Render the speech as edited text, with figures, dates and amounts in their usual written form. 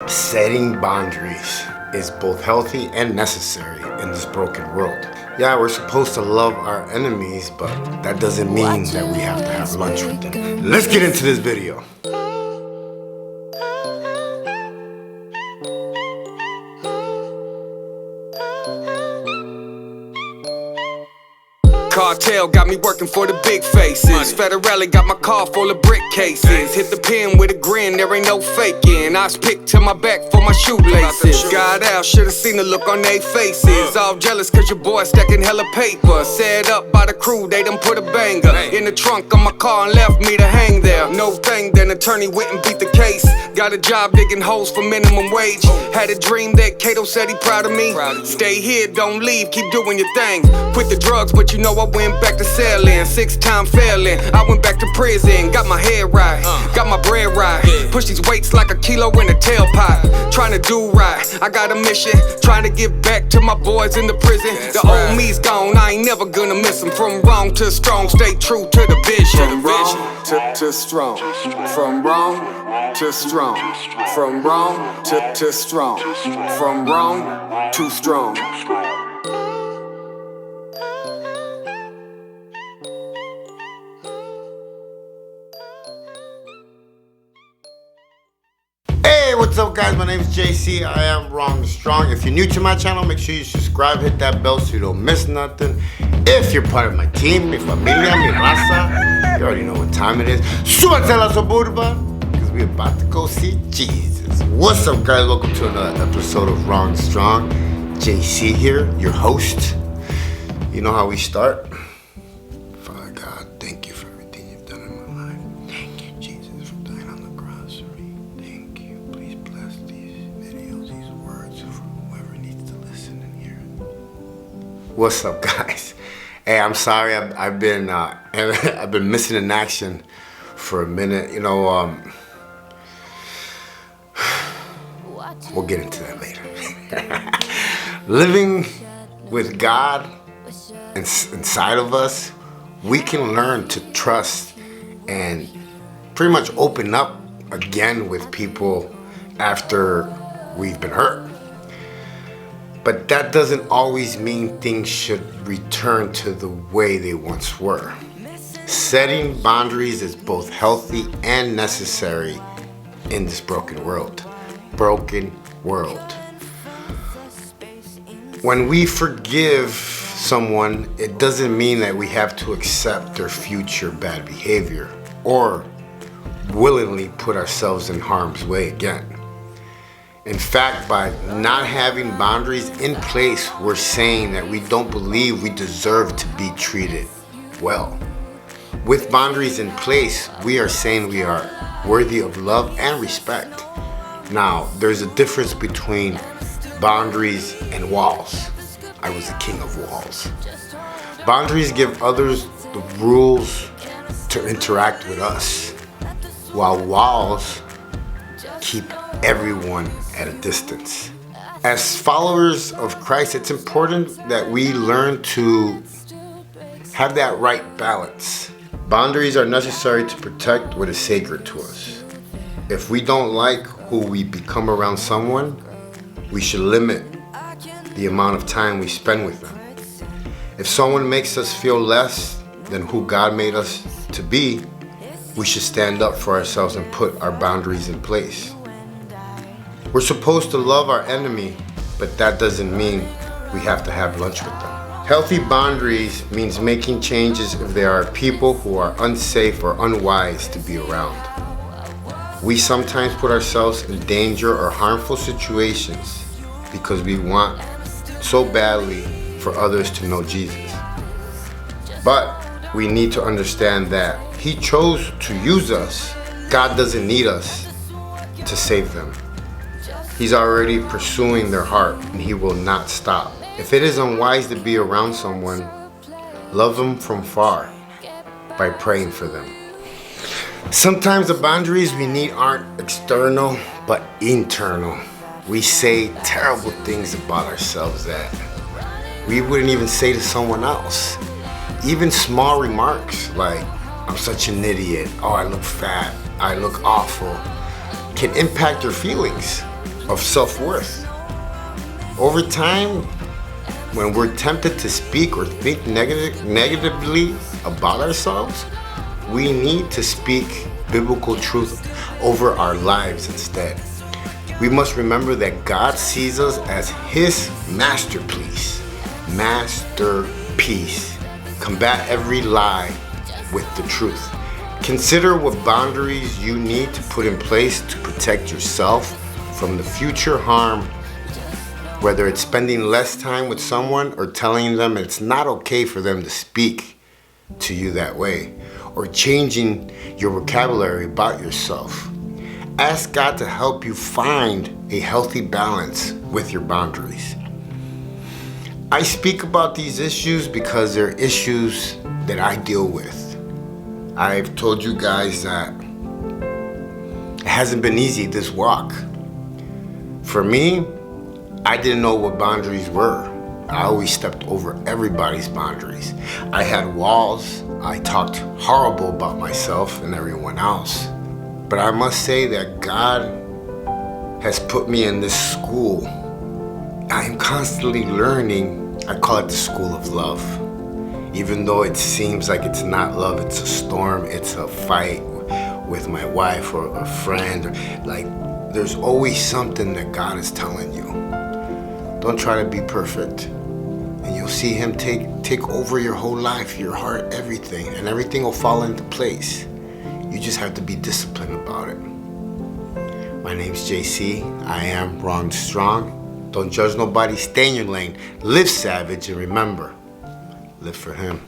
Setting boundaries is both healthy and necessary in this broken world. Yeah, we're supposed to love our enemies, but that doesn't mean that we have to have lunch with them. Let's get into this video. Cartel got me working for the big faces. Federale got my car full of brick cases. Hit the pen with a grin, there ain't no faking. I was picked to my back for my shoelaces. Got out, should've seen the look on their faces. All jealous cause your boy stacking hella paper. Set up by the crew, they done put a banger in the trunk of my car and left me to hang there. No thing, then attorney went and beat the case. Got a job digging holes for minimum wage. Had a dream that Kato said he proud of me. Stay here, don't leave, keep doing your thing. Quit the drugs, but you know I went back to selling. 6-time failing, I went back to prison. Got my head right, got my bread right. Push these weights like a kilo in a tailpipe. Trying to do right, I got a mission. Trying to give back to my boys in the prison. The old me's gone, I ain't never gonna miss them. From wrong to strong, stay true to the vision. From wrong to strong. From wrong to strong. From wrong to strong. From wrong to strong. Hey, what's up guys? My name is JC. I am Wrong Strong. If you're new to my channel, make sure you subscribe, hit that bell so you don't miss nothing. If you're part of my team, mi familia, mi raza, you already know what time it is. Súbete a la suburban, because we're about to go see Jesus. What's up guys? Welcome to another episode of Wrong Strong. JC here, your host. You know how we start? Father God, thank you for everything you've done in my life. Thank you, Jesus, for dying on the cross for me. Thank you. Please bless these videos, these words for whoever needs to listen and hear it. What's up, guys? Hey, I'm sorry. I've been missing in action for a minute. You know, we'll get into that later. Living with God inside of us, we can learn to trust and pretty much open up again with people after we've been hurt. But that doesn't always mean things should return to the way they once were. Setting boundaries is both healthy and necessary in this broken world. When we forgive someone, it doesn't mean that we have to accept their future bad behavior or willingly put ourselves in harm's way again. In fact, by not having boundaries in place, we're saying that we don't believe we deserve to be treated well. With boundaries in place, we are saying we are worthy of love and respect. Now, there's a difference between boundaries and walls. I was the king of walls. Boundaries give others the rules to interact with us, while walls keep everyone at a distance. As followers of Christ, it's important that we learn to have that right balance. Boundaries are necessary to protect what is sacred to us. If we don't like who we become around someone, we should limit the amount of time we spend with them. If someone makes us feel less than who God made us to be, we should stand up for ourselves and put our boundaries in place. We're supposed to love our enemy, but that doesn't mean we have to have lunch with them. Healthy boundaries means making changes if there are people who are unsafe or unwise to be around. We sometimes put ourselves in danger or harmful situations because we want so badly for others to know Jesus. But we need to understand that He chose to use us. God doesn't need us to save them. He's already pursuing their heart and He will not stop. If it is unwise to be around someone, love them from far by praying for them. Sometimes the boundaries we need aren't external, but internal. We say terrible things about ourselves that we wouldn't even say to someone else. Even small remarks like, I'm such an idiot, oh I look fat, I look awful, can impact your feelings. of self-worth. Over time, when we're tempted to speak or think negatively about ourselves, we need to speak biblical truth over our lives instead. We must remember that God sees us as His masterpiece. Masterpiece. Combat every lie with the truth. Consider what boundaries you need to put in place to protect yourself from the future harm, whether it's spending less time with someone or telling them it's not okay for them to speak to you that way, or changing your vocabulary about yourself. Ask God to help you find a healthy balance with your boundaries. I speak about these issues because they're issues that I deal with. I've told you guys that it hasn't been easy, this walk. For me, I didn't know what boundaries were. I always stepped over everybody's boundaries. I had walls. I talked horrible about myself and everyone else. But I must say that God has put me in this school. I am constantly learning. I call it the school of love. Even though it seems like it's not love, it's a storm, it's a fight with my wife or a friend. Like, there's always something that God is telling you. Don't try to be perfect. And you'll see Him take over your whole life, your heart, everything. And everything will fall into place. You just have to be disciplined about it. My name's JC. I am Ron Strong. Don't judge nobody. Stay in your lane. Live savage. And remember, live for Him.